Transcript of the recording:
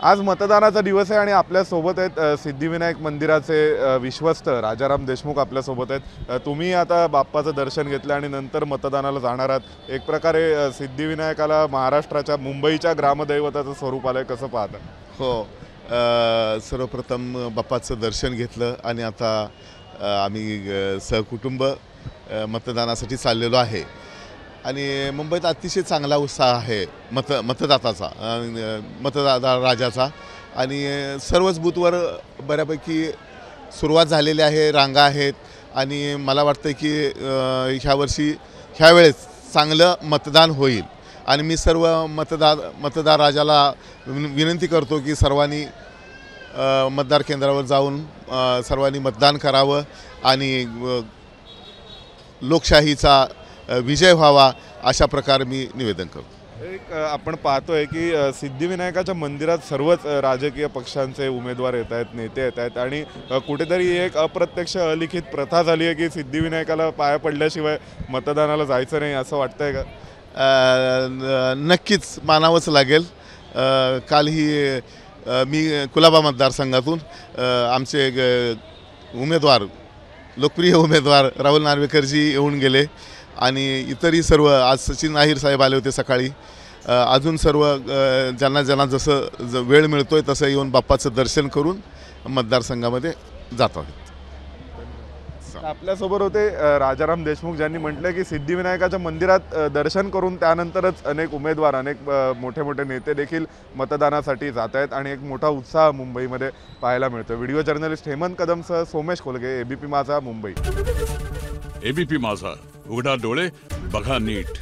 आज मतदानाचा दिवस आहे आणि आपल्या सोबत आहेत सिद्धिविनायक मंदिराचे विश्वस्त राजाराम देशमुख आपल्या सोबत आहेत। तुम्ही आता बाप्पाचं दर्शन घेतलं आणि नंतर मतदानाला जाणार आहात। एक प्रकारे सिद्धिविनायकाला महाराष्ट्राच्या मुंबईच्या ग्रामदैवताचं स्वरूप आलंय, कसं पाहता? हो, सर्वप्रथम बाप्पाचं दर्शन घेतलं आणि आता आम्ही सहकुटुंब मतदानासाठी चाललेलो आहे आणि मुंबईत अतिशय चांगला उत्साह आहे मतदाताचा, मतदार राजाचा आणि सर्वच बूथवर बऱ्यापैकी सुरुवात झालेली आहे, रांगा आहेत आणि मला वाटतं की ह्यावेळेस चांगलं मतदान होईल आणि मी सर्व मतदार राजाला विनंती करतो की सर्वांनी मतदार केंद्रावर जाऊन सर्वांनी मतदान करावं आणि लोकशाहीचा विजय व्हावा अशा प्रकारे मी निवेदन करतो। एक आपण पाहतोय की सिद्धिविनायकाच्या मंदिरात सर्वच राजकीय पक्षांचे उमेदवार येत आहेत, नेते येत आहेत आणि कुठेतरी एक अप्रत्यक्ष अलिखित प्रथा झाली आहे की सिद्धिविनायकाला पाया पडल्याशिवाय मतदानाला जायचं नाही, असं वाटतंय का? नक्कीच मानावंच लागेल। कालही मी कुलाबा मतदारसंघातून आमचे उमेदवार, लोकप्रिय उमेदवार राहुल नार्वेकरजी येऊन गेले आणि इतरही सर्व, आज सचिन अहिर साहेब आले होते सकाळी। अजून सर्व ज्यांना जसं वेळ मिळतोय तसं येऊन बाप्पाचं दर्शन करून मतदारसंघामध्ये जात आहेत। आपल्यासोबत होते राजाराम देशमुख, ज्यांनी म्हटलं की सिद्धिविनायकाच्या मंदिरात दर्शन करून त्यानंतरच अनेक उमेदवार, अनेक मोठे मोठे नेते देखील मतदानासाठी जात आहेत आणि एक मोठा उत्साह मुंबईमध्ये पाहायला मिळतो। व्हिडिओ जर्नलिस्ट हेमंत कदमसह सोमेश कोलगे, एबीपी माझा, मुंबई। एबीपी माझा, उघडा डोळे बघा नीट।